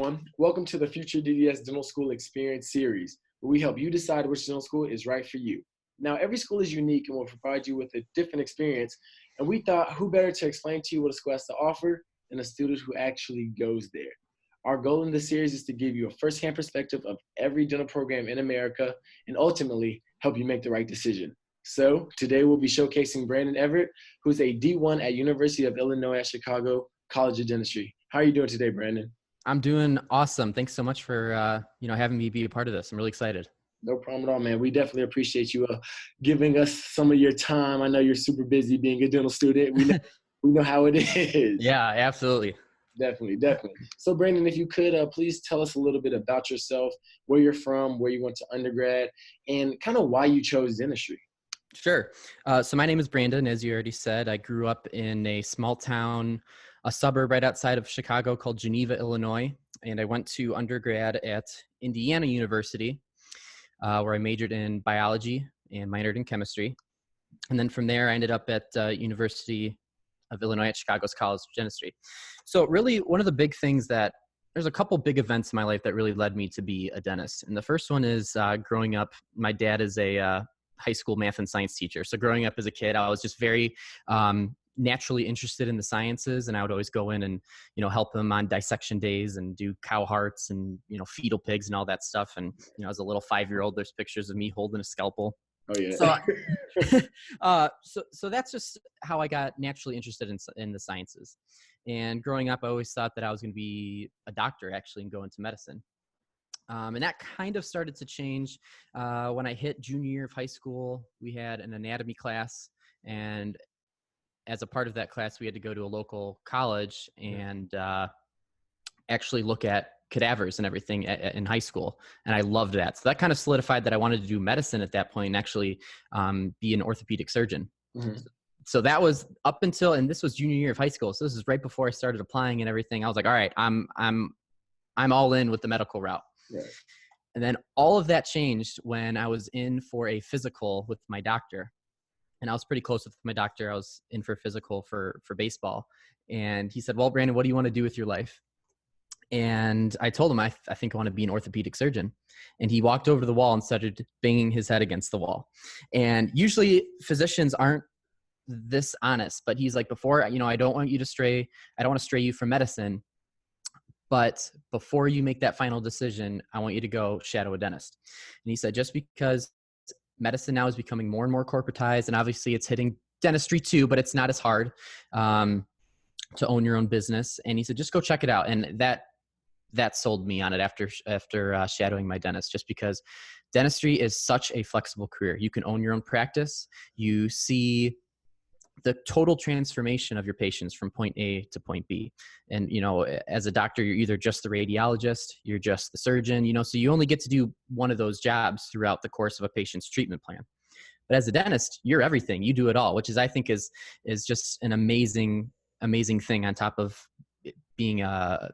everyone. Welcome to the FutureDDS Dental School Experience series, where we help you decide which dental school is right for you. Now, every school is unique and will provide you with a different experience, and we thought who better to explain to you what a school has to offer than a student who actually goes there. Our goal in this series is to give you a first-hand perspective of every dental program in America and ultimately help you make the right decision. So today we'll be showcasing Brandon Everett, who's a D1 at University of Illinois at Chicago College of Dentistry. How are you doing today, Brandon? I'm doing awesome. Thanks so much for having me be a part of this. I'm really excited. No problem at all, man. We definitely appreciate you giving us some of your time. I know you're super busy being a dental student. We know how it is. Yeah, absolutely. Definitely. So, Brandon, if you could please tell us a little bit about yourself, where you're from, where you went to undergrad, and kind of why you chose dentistry. Sure. So my name is Brandon, as you already said. I grew up in a small town, a suburb right outside of Chicago called Geneva, Illinois. And I went to undergrad at Indiana University, where I majored in biology and minored in chemistry. And then from there, I ended up at University of Illinois at Chicago's College of Dentistry. So really one of the big things there's a couple big events in my life that really led me to be a dentist. And the first one is growing up, my dad is a high school math and science teacher. So growing up as a kid, I was just very naturally interested in the sciences, and I would always go in and, help him on dissection days and do cow hearts and, fetal pigs and all that stuff. And, as a little 5-year-old, there's pictures of me holding a scalpel. Oh yeah. So that's just how I got naturally interested in the sciences. And growing up, I always thought that I was going to be a doctor actually and go into medicine. And that kind of started to change when I hit junior year of high school. We had an anatomy class, and as a part of that class, we had to go to a local college and actually look at cadavers and everything in high school. And I loved that. So that kind of solidified that I wanted to do medicine at that point and actually be an orthopedic surgeon. Mm-hmm. So that was up until, and this was junior year of high school. So this is right before I started applying and everything. I was like, all right, I'm all in with the medical route. Right. And then all of that changed when I was in for a physical with my doctor. And I was pretty close with my doctor. I was in for a physical for baseball. And he said, well, Brandon, what do you want to do with your life? And I told him, I think I want to be an orthopedic surgeon. And he walked over to the wall and started banging his head against the wall. And usually physicians aren't this honest, but he's like, I don't want to stray you from medicine. But before you make that final decision, I want you to go shadow a dentist. And he said, just because medicine now is becoming more and more corporatized, and obviously it's hitting dentistry too, but it's not as hard to own your own business. And he said, just go check it out. And that sold me on it after shadowing my dentist, just because dentistry is such a flexible career. You can own your own practice. You see the total transformation of your patients from point A to point B. And, as a doctor, you're either just the radiologist, you're just the surgeon, so you only get to do one of those jobs throughout the course of a patient's treatment plan. But as a dentist, you're everything. You do it all, which is, I think, is just an amazing thing on top of being a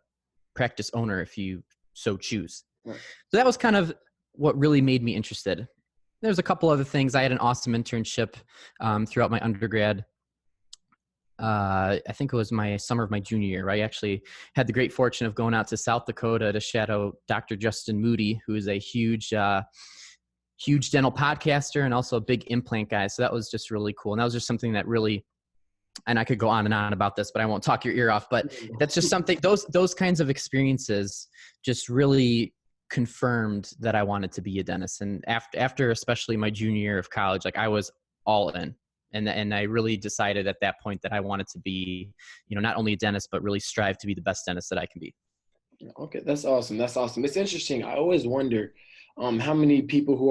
practice owner, if you so choose. Right. So that was kind of what really made me interested. There's a couple other things. I had an awesome internship throughout my undergrad. I think it was my summer of my junior year. I actually had the great fortune of going out to South Dakota to shadow Dr. Justin Moody, who is a huge dental podcaster and also a big implant guy. So that was just really cool. And that was just something that really, and I could go on and on about this, but I won't talk your ear off. But that's just something, those kinds of experiences just really confirmed that I wanted to be a dentist. And after especially my junior year of college, I was all in. And I really decided at that point that I wanted to be, not only a dentist, but really strive to be the best dentist that I can be. Okay, that's awesome. It's interesting. I always wonder how many people who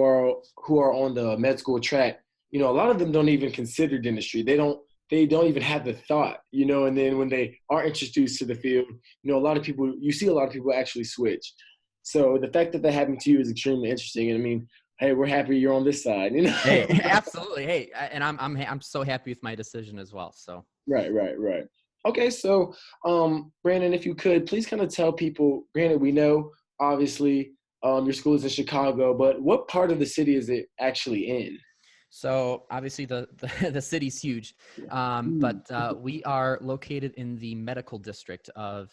are on the med school track, a lot of them don't even consider dentistry. They don't even have the thought, and then when they are introduced to the field, you see a lot of people actually switch. So the fact that happened to you is extremely interesting. And I mean, hey, we're happy you're on this side, Hey, absolutely. Hey, and I'm so happy with my decision as well. So. Right. Okay. So, Brandon, if you could please kind of tell people, granted, we know obviously your school is in Chicago, but what part of the city is it actually in? So obviously the city's huge, but we are located in the medical district of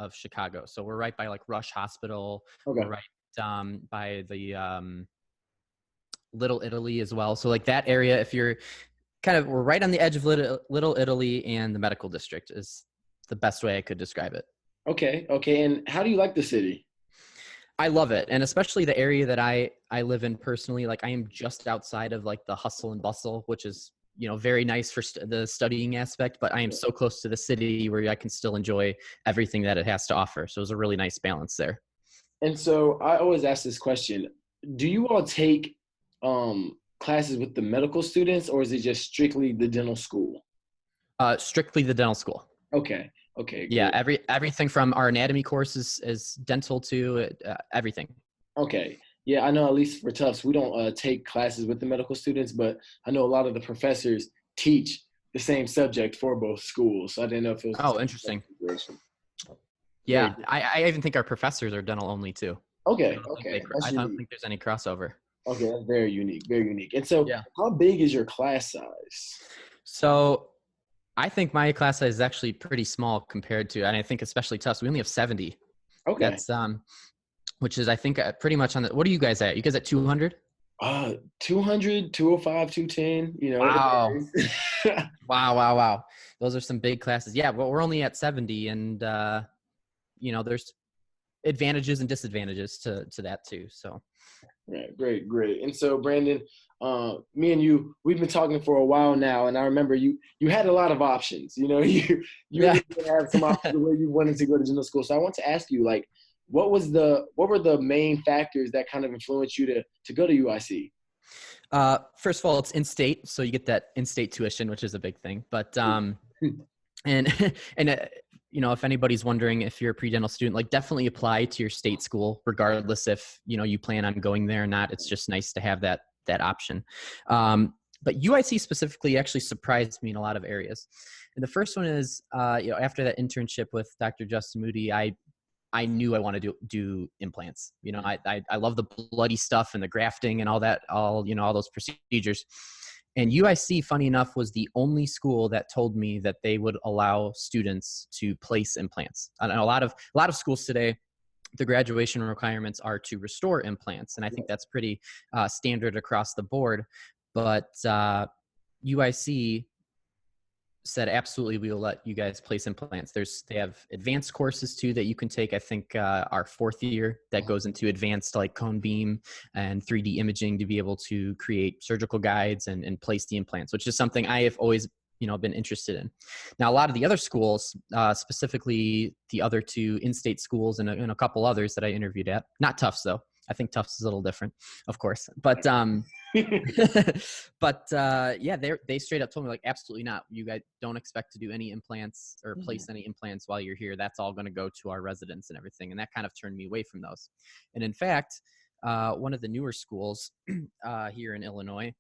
of Chicago. So we're right by like Rush Hospital. Okay. We're right by the Little Italy as well. So like that area, if you're we're right on the edge of Little Italy, and the medical district is the best way I could describe it. Okay. Okay. And how do you like the city? I love it. And especially the area that I live in personally, like I am just outside of like the hustle and bustle, which is, very nice for the studying aspect, but I am so close to the city where I can still enjoy everything that it has to offer. So it's a really nice balance there. And so I always ask this question: do you all take classes with the medical students, or is it just strictly the dental school? Strictly the dental school. Okay. Okay. Yeah. Great. Everything from our anatomy courses is dental to everything. Okay. Yeah, I know at least for Tufts, we don't take classes with the medical students, but I know a lot of the professors teach the same subject for both schools. So I didn't know if it was the Oh, same interesting. situation. Yeah. Very I even think our professors are dental only too. okay. I don't think there's any crossover. Okay, that's very unique. Very unique. And so, Yeah. how big is your class size? So I think my class size is actually pretty small compared to, and I think especially Tufts, we only have 70. Okay. That's which is I think pretty much on the. What are you guys at? You guys at 200? 200, 205, 210. Wow. It varies. Wow. Those are some big classes. Yeah, but we're only at 70, and there's advantages and disadvantages to that too. So. Right, great. And so, Brandon, me and you, we've been talking for a while now, and I remember you had a lot of options. You Yeah. really have some options where you wanted to go to dental school. So I want to ask you, like, what were the main factors that kind of influenced you to go to UIC? First of all, it's in-state, so you get that in-state tuition, which is a big thing. But and if anybody's wondering if you're a pre-dental student, like definitely apply to your state school, regardless if you plan on going there or not. It's just nice to have that option. But UIC specifically actually surprised me in a lot of areas. And the first one is, after that internship with Dr. Justin Moody, I knew I wanted to do implants. I love the bloody stuff and the grafting and all that, all those procedures. And UIC, funny enough, was the only school that told me that they would allow students to place implants. And a lot of schools today, the graduation requirements are to restore implants. And I think that's pretty standard across the board. But UIC said, absolutely, we will let you guys place implants. They have advanced courses too that you can take. I think our fourth year that goes into advanced like cone beam and 3D imaging to be able to create surgical guides and place the implants, which is something I have always been interested in. Now, a lot of the other schools, specifically the other two in-state schools and a couple others that I interviewed at, not Tufts though. I think Tufts is a little different, of course, but they straight up told me like, absolutely not. You guys don't expect to do any implants or place any implants while you're here. That's all going to go to our residents and everything. And that kind of turned me away from those. And in fact, one of the newer schools here in Illinois,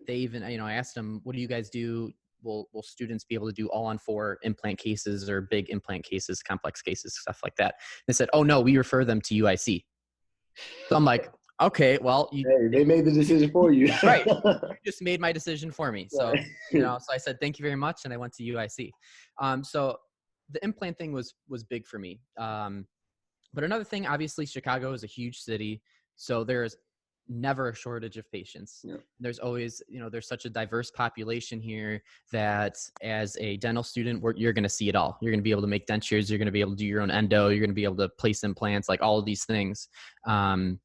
they even, I asked them, what do you guys do? Will students be able to do all on 4 implant cases or big implant cases, complex cases, stuff like that? They said, oh no, we refer them to UIC. So I'm like, okay, well, they made the decision for you. Right. You just made my decision for me. So, so I said, thank you very much. And I went to UIC. So the implant thing was big for me. But another thing, obviously Chicago is a huge city. So there's never a shortage of patients. Yeah. There's always, there's such a diverse population here that as a dental student, you're going to see it all. You're going to be able to make dentures. You're going to be able to do your own endo. You're going to be able to place implants, like all of these things. And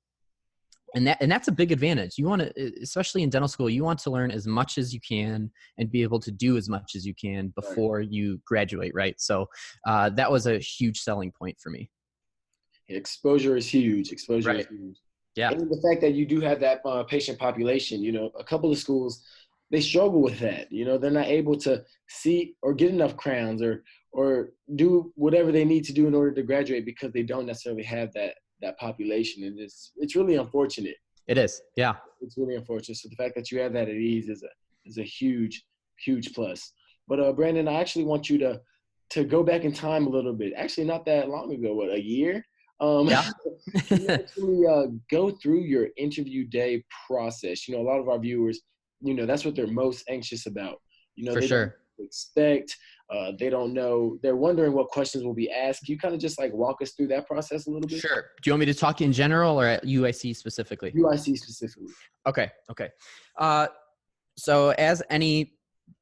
that's a big advantage. You want to, especially in dental school, you want to learn as much as you can and be able to do as much as you can before you graduate. Right. So that was a huge selling point for me. Exposure is huge. Is huge. Yeah. And the fact that you do have that patient population, a couple of schools, they struggle with that. They're not able to see or get enough crowns or do whatever they need to do in order to graduate because they don't necessarily have that population. And it's really unfortunate. It is. Yeah. It's really unfortunate. So the fact that you have that at ease is a huge, huge plus. But Brandon, I actually want you to go back in time a little bit. Actually, not that long ago, a year? Yeah. You actually go through your interview day process. A lot of our viewers, that's what they're most anxious about. For sure. Expect they don't know, they're wondering what questions will be asked. Can you kind of just like walk us through that process a little bit? Sure. Do you want me to talk in general or at UIC specifically? UIC specifically. Okay. So as any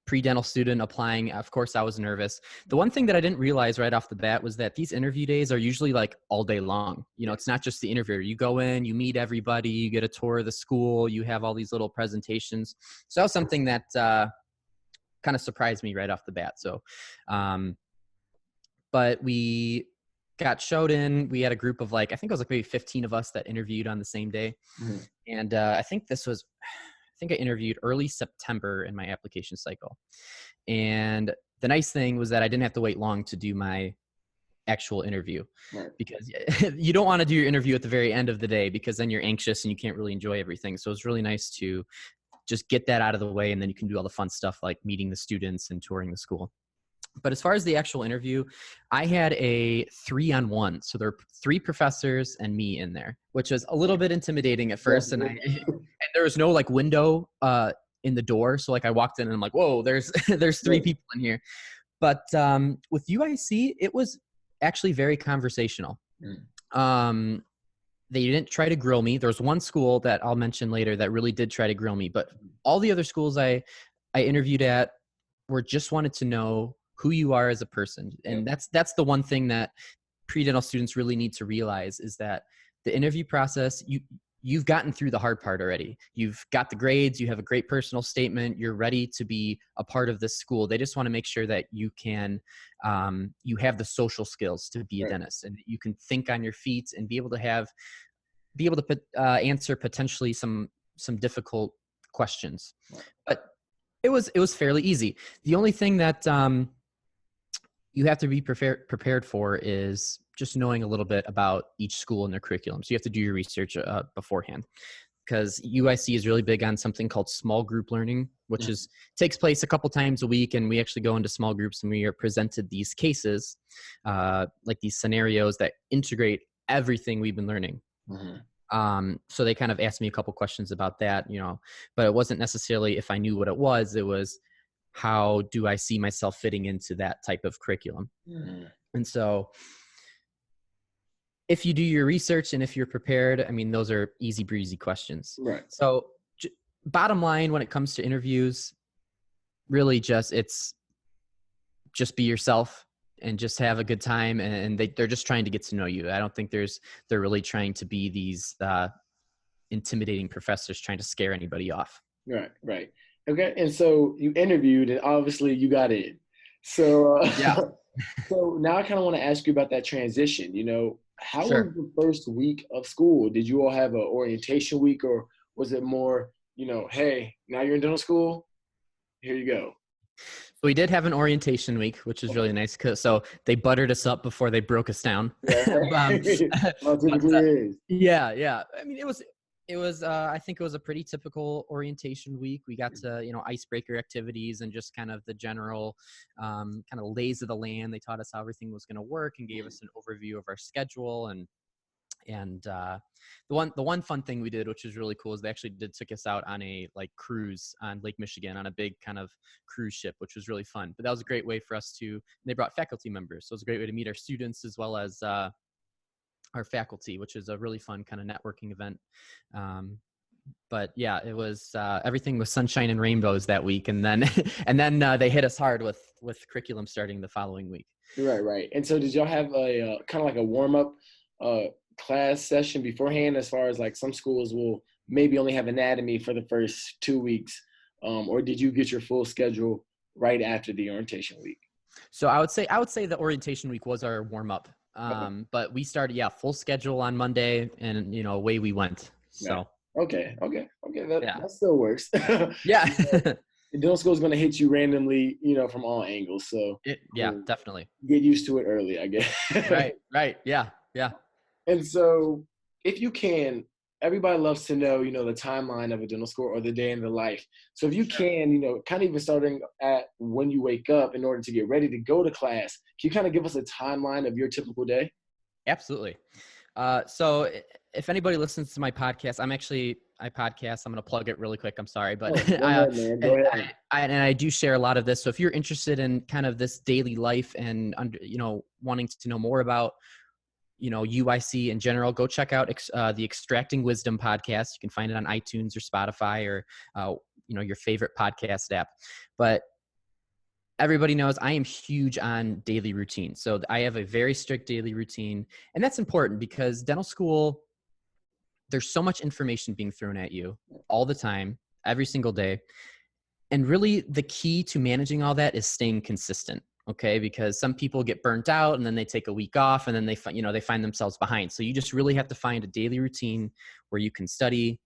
pre-dental student applying, of course I was nervous. The one thing that I didn't realize right off the bat was that these interview days are usually like all day long. You know, it's not just the interview. You go in, you meet everybody, you get a tour of the school, you have all these little presentations. So that was something that kind of surprised me right off the bat. So, but we got showed in. We had a group of like, I think it was like maybe 15 of us that interviewed on the same day. Mm-hmm. And I think I interviewed early September in my application cycle. And the nice thing was that I didn't have to wait long to do my actual interview, right? Because you don't want to do your interview at the very end of the day because then you're anxious and you can't really enjoy everything. So it's really nice to just get that out of the way. And then you can do all the fun stuff like meeting the students and touring the school. But as far as the actual interview, I had a 3-on-1. So there were 3 professors and me in there, which was a little bit intimidating at first. And there was no like window in the door. So like I walked in and I'm like, whoa, there's 3 people in here. But with UIC, it was actually very conversational. They didn't try to grill me. There was one school that I'll mention later that really did try to grill me. But all the other schools I interviewed at were just wanted to know who you are as a person. And that's the one thing that pre-dental students really need to realize is that the interview process, you've gotten through the hard part already. You've got the grades, you have a great personal statement, you're ready to be a part of this school. They just want to make sure that you can, you have the social skills to be a dentist and you can think on your feet and be able to answer potentially some difficult questions. But it was fairly easy. The only thing that you have to be prepared for is just knowing a little bit about each school and their curriculum. So you have to do your research beforehand, because UIC is really big on something called small group learning, which takes place a couple times a week. And we actually go into small groups and we are presented these cases, like these scenarios that integrate everything we've been learning. So they kind of asked me a couple questions about that, but it wasn't necessarily if I knew what it was how do I see myself fitting into that type of curriculum? And so if you do your research and if you're prepared, I mean, those are easy breezy questions. Right. So bottom line, when it comes to interviews, really just be yourself and just have a good time. And they're just trying to get to know you. I don't think they're really trying to be these intimidating professors trying to scare anybody off. Right. Okay. And so you interviewed and obviously you got in. So, so now I kind of want to ask you about that transition. How was the first week of school? Did you all have an orientation week, or was it more, hey, now you're in dental school, here you go? So we did have an orientation week, which is really nice. So they buttered us up before they broke us down. Yeah. Yeah. I mean, it was I think it was a pretty typical orientation week. We got to, icebreaker activities and just kind of the general kind of lays of the land. They taught us how everything was going to work and gave us an overview of our schedule. And the one fun thing we did, which was really cool, is they actually took us out on a cruise on Lake Michigan on a big kind of cruise ship, which was really fun. But that was a great way for us they brought faculty members. So it was a great way to meet our students as well as our faculty, which is a really fun kind of networking event. But yeah, it was, everything was sunshine and rainbows that week. And then they hit us hard with curriculum starting the following week. Right. And so did y'all have a kind of like a warm up class session beforehand, as far as like some schools will maybe only have anatomy for the first 2 weeks, or did you get your full schedule right after the orientation week? So I would say the orientation week was our warm up. But we started, full schedule on Monday, and away we went. So okay, that still works. Yeah. Dental school is going to hit you randomly, from all angles. So definitely get used to it early, I guess. Right. Yeah. And so, if you can, everybody loves to know, the timeline of a dental school or the day in the life. So if you can, kind of even starting at when you wake up in order to get ready to go to class, can you kind of give us a timeline of your typical day? Absolutely. So if anybody listens to my podcast, I'm actually podcast. I'm going to plug it really quick. I'm sorry, but Oh, go ahead, man. Go ahead. I do share a lot of this. So if you're interested in kind of this daily life and wanting to know more about UIC in general, go check out the Extracting Wisdom podcast. You can find it on iTunes or Spotify or your favorite podcast app. But everybody knows I am huge on daily routine. So I have a very strict daily routine, and that's important because dental school, there's so much information being thrown at you all the time, every single day. And really the key to managing all that is staying consistent. Okay. Because some people get burnt out and then they take a week off and then they find themselves behind. So you just really have to find a daily routine where you can study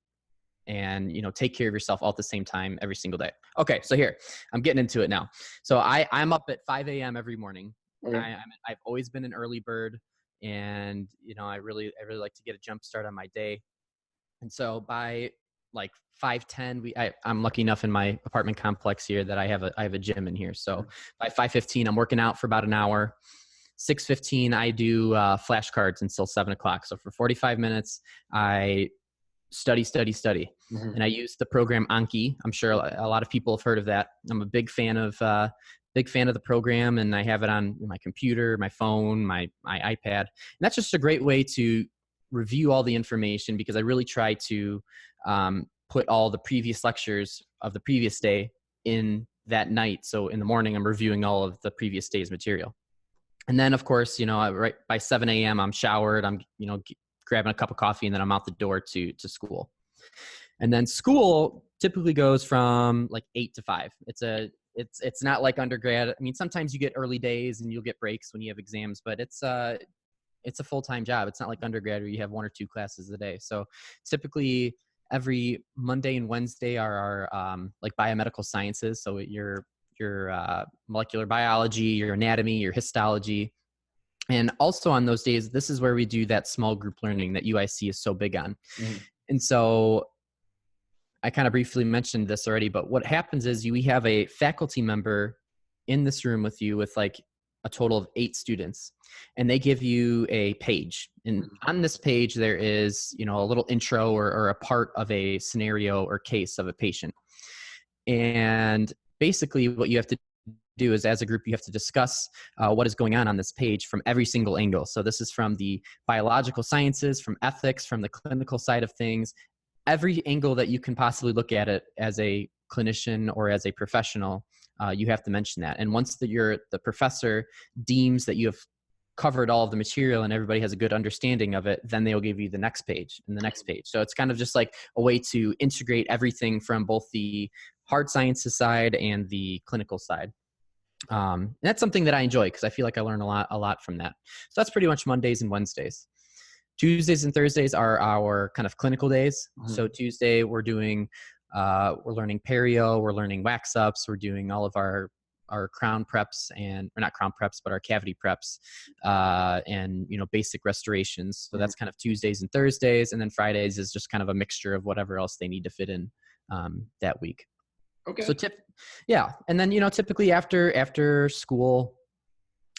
and, take care of yourself all at the same time every single day. Okay. So here, I'm getting into it now. So I'm up at 5 a.m. every morning. Okay. I've always been an early bird, and, I really like to get a jump start on my day. And so by like 5:10, I'm lucky enough in my apartment complex here that I have a gym in here. So by 5:15, I'm working out for about an hour. 6:15, I do flashcards until 7:00. So for 45 minutes, I study. Mm-hmm. And I use the program Anki. I'm sure a lot of people have heard of that. I'm a big fan of the program, and I have it on my computer, my phone, my iPad. And that's just a great way to review all the information, because I really try to put all the previous lectures of the previous day in that night. So in the morning, I'm reviewing all of the previous day's material. And then of course, right by 7 a.m. I'm showered, I'm, grabbing a cup of coffee, and then I'm out the door to school. And then school typically goes from like 8 to 5. It's not like undergrad. I mean, sometimes you get early days and you'll get breaks when you have exams, but it's a full-time job. It's not like undergrad where you have 1 or 2 classes a day. So typically every Monday and Wednesday are our like biomedical sciences. So your molecular biology, your anatomy, your histology. And also on those days, this is where we do that small group learning that UIC is so big on. Mm-hmm. And so I kind of briefly mentioned this already, but what happens is we have a faculty member in this room with you with like a total of 8 students, and they give you a page. And on this page, there is, a little intro or a part of a scenario or case of a patient. And basically what you have to do is, as a group, you have to discuss what is going on this page from every single angle. So this is from the biological sciences, from ethics, from the clinical side of things, every angle that you can possibly look at it as a clinician or as a professional. You have to mention that. And once the professor deems that you have covered all of the material and everybody has a good understanding of it, then they'll give you the next page and the next page. So it's kind of just like a way to integrate everything from both the hard sciences side and the clinical side. And that's something that I enjoy because I feel like I learn a lot from that. So that's pretty much Mondays and Wednesdays. Tuesdays and Thursdays are our kind of clinical days. Mm-hmm. So Tuesday we're learning perio, we're learning wax ups, we're doing all of our crown preps or not crown preps, but our cavity preps, and, basic restorations. So that's kind of Tuesdays and Thursdays. And then Fridays is just kind of a mixture of whatever else they need to fit in that week. Okay. So and then, typically after school,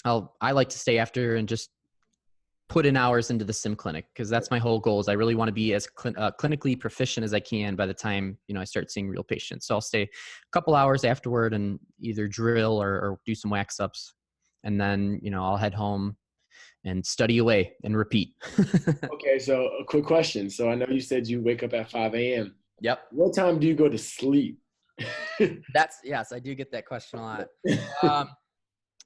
I like to stay after and just put in hours into the sim clinic, because that's my whole goal. Is I really want to be as clinically proficient as I can by the time, I start seeing real patients. So I'll stay a couple hours afterward and either drill or do some wax ups. And then, I'll head home and study away and repeat. Okay. So a quick question. So I know you said you wake up at 5 a.m. Yep. What time do you go to sleep? Yes, I do get that question a lot.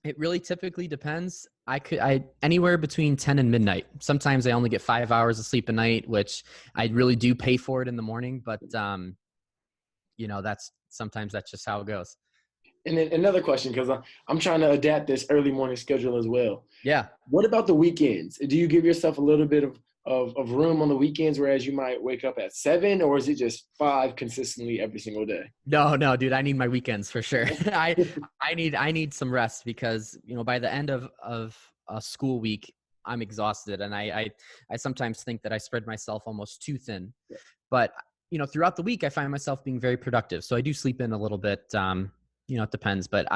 It really typically depends. I anywhere between 10 and midnight. Sometimes I only get 5 hours of sleep a night, which I really do pay for it in the morning, but sometimes that's just how it goes. And then another question, because I'm trying to adapt this early morning schedule as well. Yeah. What about the weekends? Do you give yourself a little bit of room on the weekends, whereas you might wake up at 7, or is it just 5 consistently every single day? No, dude, I need my weekends for sure. I need some rest because, by the end of a school week, I'm exhausted. And I sometimes think that I spread myself almost too thin, but, throughout the week, I find myself being very productive. So I do sleep in a little bit. It depends, but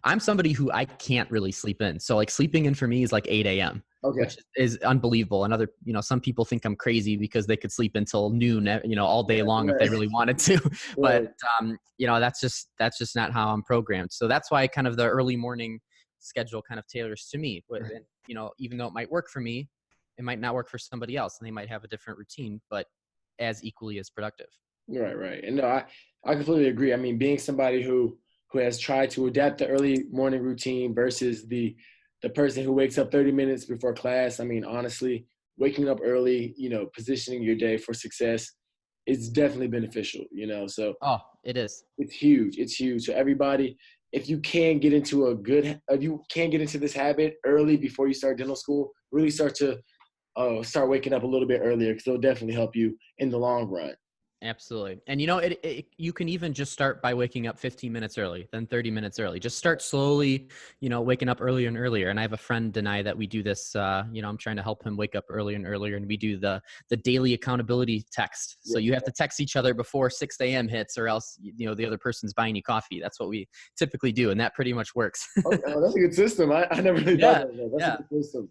I'm somebody who I can't really sleep in. So like sleeping in for me is like 8 a.m., Okay. which is unbelievable. And other, some people think I'm crazy because they could sleep until noon, all day long if they really wanted to. Right. But, that's just not how I'm programmed. So that's why kind of the early morning schedule kind of tailors to me. But, even though it might work for me, it might not work for somebody else, and they might have a different routine, but as equally as productive. Right. And no, I completely agree. I mean, being somebody who has tried to adapt the early morning routine versus the person who wakes up 30 minutes before class. I mean, honestly, waking up early, positioning your day for success is definitely beneficial, So Oh, it is. it's huge. It's huge. So everybody, if you can get into this habit early before you start dental school, really start start waking up a little bit earlier, because it'll definitely help you in the long run. Absolutely. And you can even just start by waking up 15 minutes early, then 30 minutes early. Just start slowly, waking up earlier and earlier. And I have a friend, Denai, that we do this, I'm trying to help him wake up earlier and earlier. And we do the daily accountability text. So you have to text each other before 6 a.m. hits, or else, the other person's buying you coffee. That's what we typically do. And that pretty much works. Oh, that's a good system. I never really thought of that. That's a good system.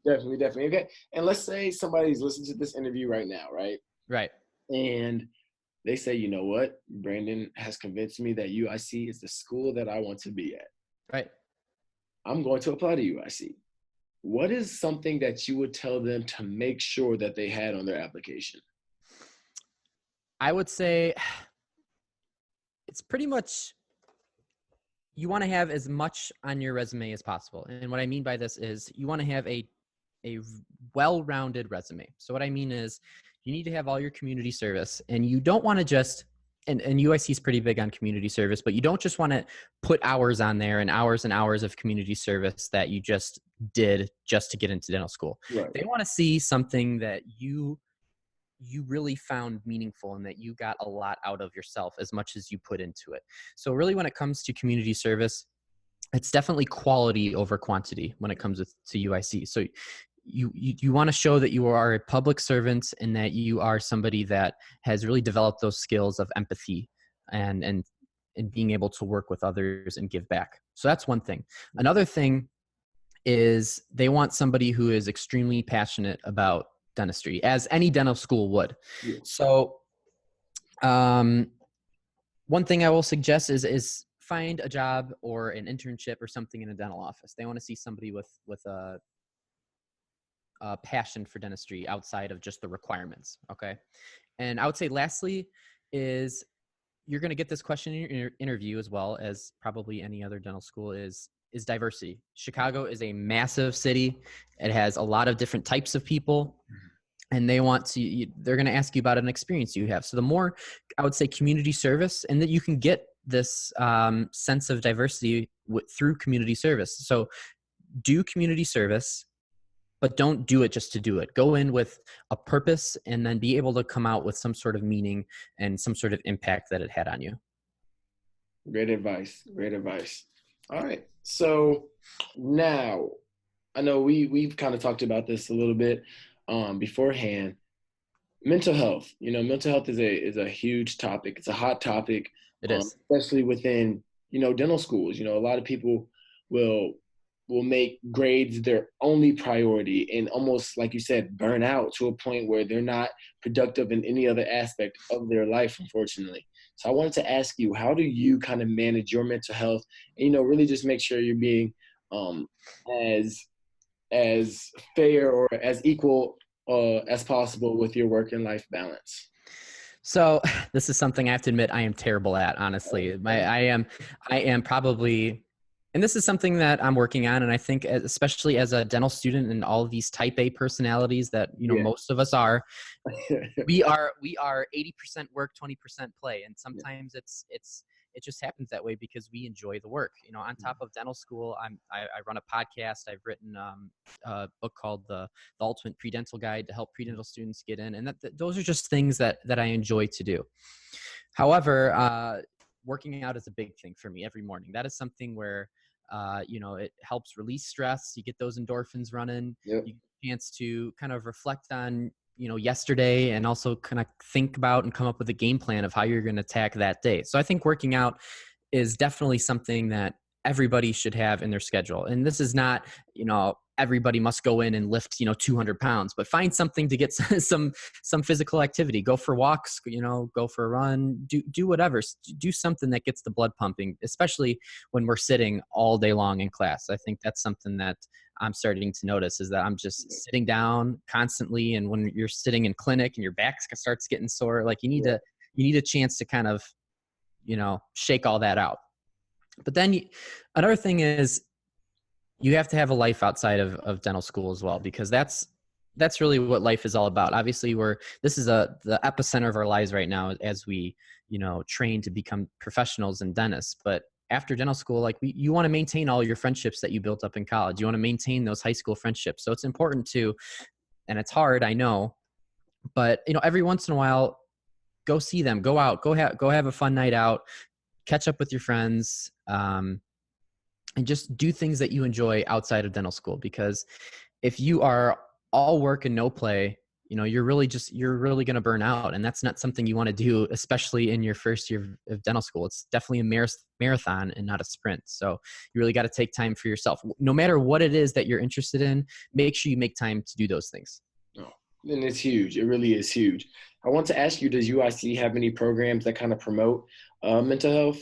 Definitely. Okay. And let's say somebody's listening to this interview right now, right? Right. And they say, you know what, Brandon has convinced me that UIC is the school that I want to be at. Right. I'm going to apply to UIC. What is something that you would tell them to make sure that they had on their application? I would say it's pretty much, you want to have as much on your resume as possible. And what I mean by this is you want to have a well-rounded resume. So what I mean is you need to have all your community service, and you don't want to just, and UIC is pretty big on community service, but you don't just want to put hours on there and hours of community service that you just did just to get into dental school. Right. They want to see something that you really found meaningful and that you got a lot out of yourself as much as you put into it. So really, when it comes to community service, it's definitely quality over quantity when it comes to UIC. So you want to show that you are a public servant and that you are somebody that has really developed those skills of empathy and being able to work with others and give back. So that's one thing. Another thing is they want somebody who is extremely passionate about dentistry, as any dental school would. Yeah. So one thing I will suggest is find a job or an internship or something in a dental office. They want to see somebody with a passion for dentistry outside of just the requirements. Okay. And I would say lastly is you're going to get this question in your interview, as well as probably any other dental school, is diversity. Chicago is a massive city. It has a lot of different types of people, and they're going to ask you about an experience you have. So the more, I would say, community service, and that you can get this sense of diversity through community service. So do community service, but don't do it just to do it. Go in with a purpose, and then be able to come out with some sort of meaning and some sort of impact that it had on you. Great advice. All right. So now, I know we've kind of talked about this a little bit beforehand. Mental health. Mental health is a huge topic. It's a hot topic. It is. Especially within, dental schools. A lot of people will make grades their only priority, and almost, like you said, burn out to a point where they're not productive in any other aspect of their life, unfortunately. So I wanted to ask you, how do you kind of manage your mental health and, really just make sure you're being as fair or as equal as possible with your work and life balance? So this is something I have to admit I am terrible at, honestly. I am probably, and this is something that I'm working on. And I think, especially as a dental student and all of these type A personalities that, most of us are, we are 80% work, 20% play. And sometimes it just happens that way because we enjoy the work. On top of dental school, I run a podcast. I've written a book called the Ultimate Pre-Dental Guide to help pre-dental students get in. And those are just things that I enjoy to do. However, working out is a big thing for me every morning. That is something where, it helps release stress. You get those endorphins running. Yep. You get a chance to kind of reflect on, yesterday, and also kind of think about and come up with a game plan of how you're going to attack that day. So I think working out is definitely something that everybody should have in their schedule. And this is not, everybody must go in and lift, 200 pounds, but find something to get some physical activity. Go for walks, go for a run, do whatever. Do something that gets the blood pumping, especially when we're sitting all day long in class. I think that's something that I'm starting to notice, is that I'm just sitting down constantly. And when you're sitting in clinic and your back starts getting sore, like you need a chance to kind of, shake all that out. But then another thing is, you have to have a life outside of dental school as well, because that's really what life is all about. Obviously, this is the epicenter of our lives right now as we, train to become professionals and dentists. But after dental school, like you want to maintain all your friendships that you built up in college. You want to maintain those high school friendships. So it's important to, and it's hard, I know, but every once in a while, go see them, go out, go have a fun night out, catch up with your friends, and just do things that you enjoy outside of dental school. Because if you are all work and no play, you're really going to burn out. And that's not something you want to do, especially in your first year of dental school. It's definitely a marathon and not a sprint. So you really got to take time for yourself. No matter what it is that you're interested in, make sure you make time to do those things. Oh, and it's huge. It really is huge. I want to ask you, does UIC have any programs that kind of promote mental health?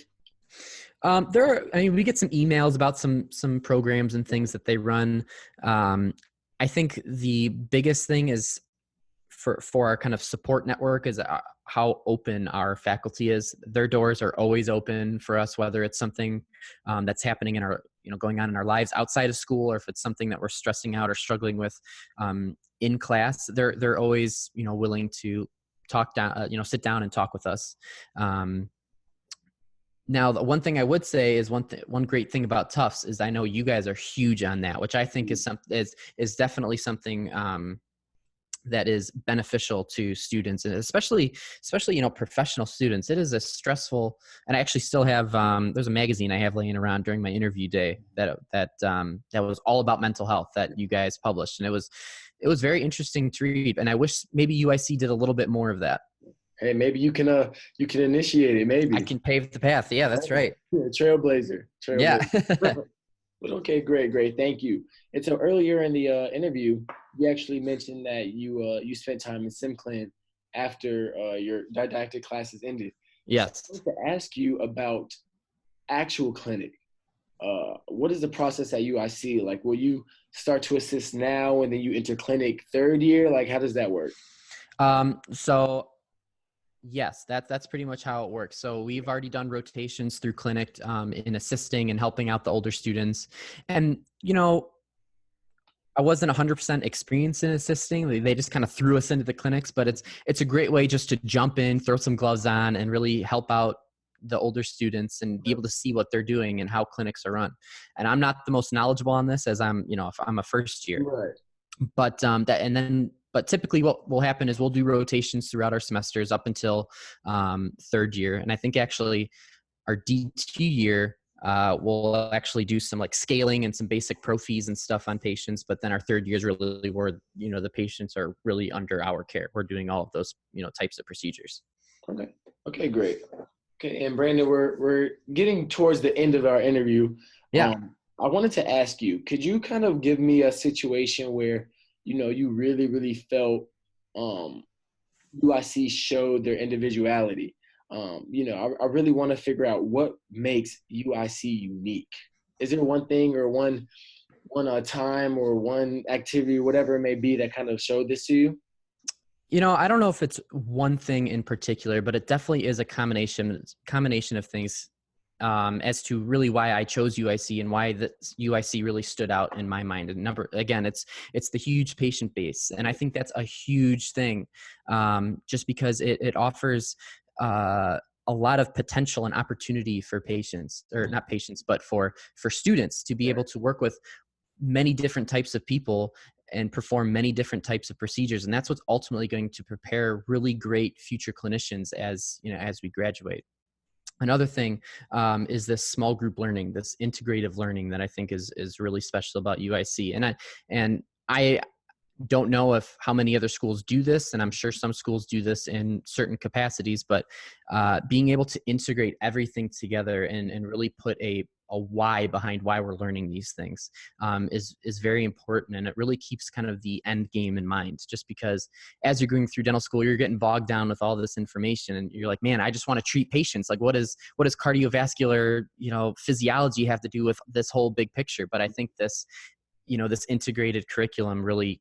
We get some emails about some programs and things that they run. I think the biggest thing is for our kind of support network is how open our faculty is. Their doors are always open for us, whether it's something that's happening in our, going on in our lives outside of school, or if it's something that we're stressing out or struggling with in class. They're always, willing to talk down, sit down and talk with us. Now, the one thing I would say is one great thing about Tufts is I know you guys are huge on that, which I think is definitely something that is beneficial to students, and especially professional students. It is a stressful, and I actually still have there's a magazine I have laying around during my interview day that was all about mental health that you guys published, and it was very interesting to read. And I wish maybe UIC did a little bit more of that. Hey, maybe you can initiate it. Maybe I can pave the path. Yeah, that's right. Trailblazer. Yeah. But okay, great. Thank you. And so earlier in the interview, you actually mentioned that you spent time in SimClin after your didactic classes ended. Yes. So I wanted to ask you about actual clinic. What is the process at UIC? Like, will you start to assist now and then you enter clinic third year? Like, how does that work? So yes, that's pretty much how it works. So we've already done rotations through clinic in assisting and helping out the older students. And, I wasn't 100% experienced in assisting. They just kind of threw us into the clinics, but it's a great way just to jump in, throw some gloves on, and really help out the older students and be able to see what they're doing and how clinics are run. And I'm not the most knowledgeable on this, as I'm a first year. Right. But typically what will happen is we'll do rotations throughout our semesters up until third year. And I think actually our DT year, we'll actually do some like scaling and some basic pro fees and stuff on patients. But then our third year is really where, the patients are really under our care. We're doing all of those, types of procedures. Okay, great. Okay. And Brandon, we're getting towards the end of our interview. Yeah. I wanted to ask you, could you kind of give me a situation where, you really, really felt UIC showed their individuality? I really want to figure out what makes UIC unique. Is there one thing or one time or one activity, whatever it may be, that kind of showed this to you? I don't know if it's one thing in particular, but it definitely is a combination of things as to really why I chose UIC and why the UIC really stood out in my mind. And it's the huge patient base. And I think that's a huge thing, just because it offers a lot of potential and opportunity for patients, or not patients, but for students to be able to work with many different types of people and perform many different types of procedures. And that's what's ultimately going to prepare really great future clinicians as we graduate. Another thing is this small group learning, this integrative learning that I think is really special about UIC. And I don't know how many other schools do this, and I'm sure some schools do this in certain capacities, but being able to integrate everything together and really put a why behind why we're learning these things is very important. And it really keeps kind of the end game in mind, just because as you're going through dental school, you're getting bogged down with all this information and you're like, man, I just want to treat patients. Like what is cardiovascular, physiology have to do with this whole big picture? But I think this integrated curriculum really,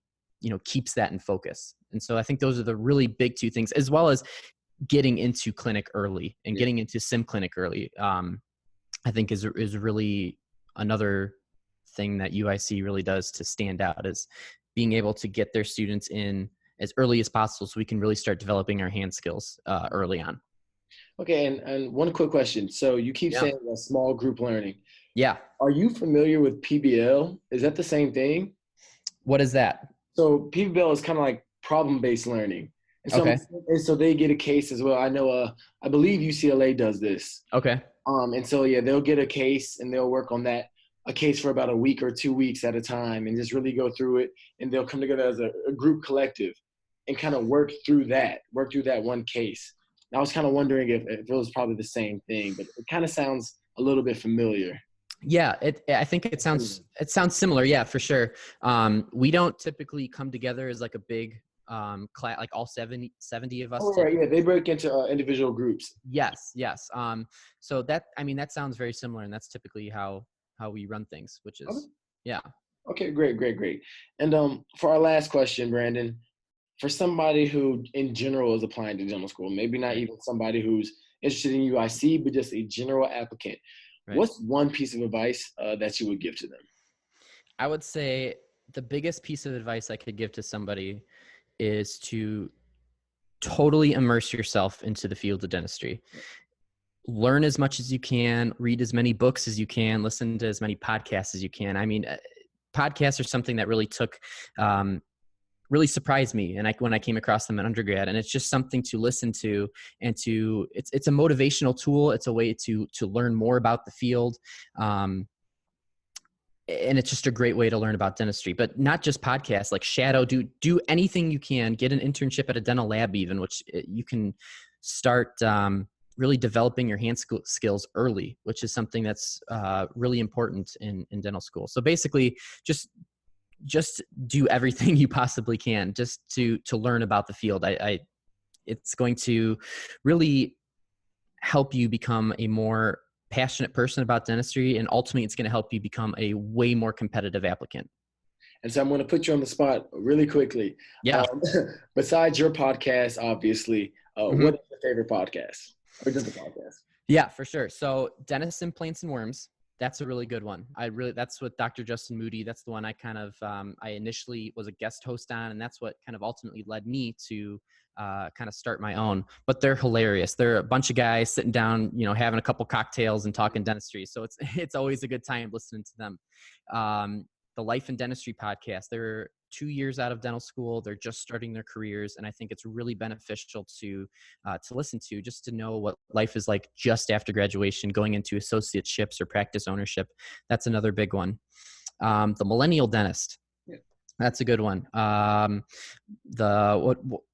keeps that in focus. And so I think those are the really big two things, as well as getting into clinic early and getting into sim clinic early. I think is really another thing that UIC really does to stand out, is being able to get their students in as early as possible so we can really start developing our hand skills early on. Okay, and one quick question. So you keep saying a small group learning. Yeah. Are you familiar with PBL? Is that the same thing? What is that? So PBL is kind of like problem-based learning. And so, and so they get a case as well. I know, I believe UCLA does this. Okay. And so, they'll get a case and they'll work on a case for about a week or 2 weeks at a time and just really go through it. And they'll come together as a group collective and kind of work through that one case. And I was kind of wondering if it was probably the same thing, but it kind of sounds a little bit familiar. Yeah, I think it sounds similar. Yeah, for sure. We don't typically come together as like a big class, like all 70 of us. Oh, right. Yeah, they break into individual groups. Yes. So that sounds very similar, and that's typically how we run things, which is yeah. Okay, great. And for our last question, Brandon, for somebody who in general is applying to dental school, maybe not even somebody who's interested in UIC, but just a general applicant, what's one piece of advice that you would give to them? I would say the biggest piece of advice I could give to somebody is to totally immerse yourself into the field of dentistry. Learn as much as you can, read as many books as you can, listen to as many podcasts as you can. I mean, podcasts are something that really really surprised me. And when I came across them in undergrad, and it's just something to listen to and it's a motivational tool. It's a way to learn more about the field. And it's just a great way to learn about dentistry, but not just podcasts, like shadow, do anything you can, get an internship at a dental lab even, which you can start really developing your hand skills early, which is something that's really important in dental school. So basically just do everything you possibly can just to learn about the field. It's going to really help you become a more passionate person about dentistry, and ultimately it's going to help you become a way more competitive applicant. And so I'm going to put you on the spot really quickly. Yeah. Besides your podcast, obviously, what is your favorite podcast or dental podcast? Yeah, for sure. So Dentists, Implants, and Worms. That's a really good one. That's with Dr. Justin Moody. That's the one I kind of, I initially was a guest host on, and that's what kind of ultimately led me to kind of start my own. But they're hilarious. They're a bunch of guys sitting down, having a couple cocktails and talking dentistry. So it's always a good time listening to them. The Life and Dentistry podcast, they're 2 years out of dental school. They're just starting their careers. And I think it's really beneficial to listen to, just to know what life is like just after graduation, going into associateships or practice ownership. That's another big one. The Millennial Dentist. That's a good one.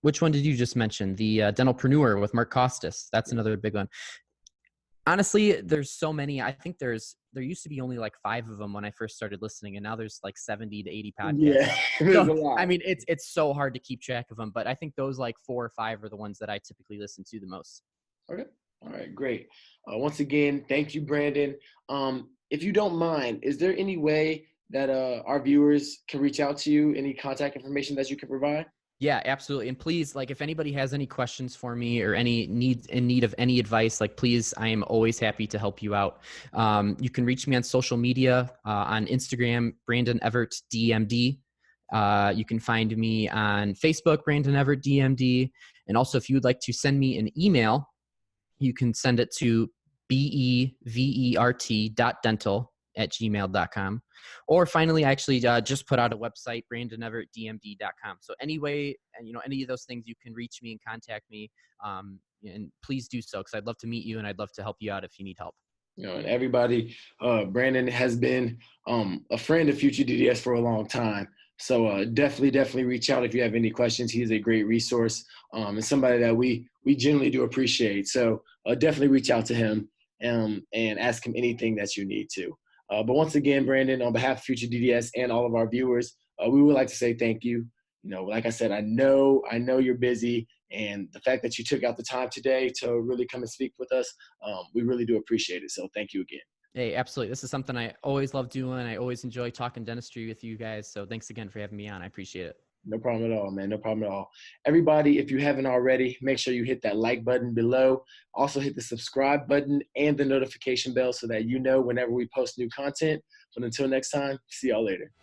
Which one did you just mention? The Dentalpreneur with Mark Costas. That's another big one. Honestly, there's so many. I think there used to be only like 5 of them when I first started listening, and now there's like 70 to 80 podcasts. Yeah, so, I mean, it's so hard to keep track of them, but I think those like 4 or 5 are the ones that I typically listen to the most. Okay. All right, great. Once again, thank you, Brandon. If you don't mind, is there any way that our viewers can reach out to you? Any contact information that you can provide? Yeah, absolutely. And please, like, if anybody has any questions for me or any need of any advice, like, please, I am always happy to help you out. You can reach me on social media, on Instagram, Brandon Everett DMD. You can find me on Facebook, Brandon Everett DMD. And also, if you would like to send me an email, you can send it to bevert.dental@gmail.com. Or finally, I actually just put out a website, brandoneverettdmd.com. So anyway, and any of those things, you can reach me and contact me. And please do so, because I'd love to meet you and I'd love to help you out if you need help. And everybody, Brandon has been a friend of FutureDDS for a long time. So definitely reach out if you have any questions. He is a great resource and somebody that we generally do appreciate. So definitely reach out to him. and ask him anything that you need to. But once again, Brandon, on behalf of Future DDS and all of our viewers, we would like to say thank you. You know, like I said, I know you're busy, and the fact that you took out the time today to really come and speak with us, we really do appreciate it. So thank you again. Hey, absolutely. This is something I always love doing. I always enjoy talking dentistry with you guys. So thanks again for having me on. I appreciate it. No problem at all, man. No problem at all. Everybody, if you haven't already, make sure you hit that like button below. Also hit the subscribe button and the notification bell so that you know whenever we post new content. But until next time, see y'all later.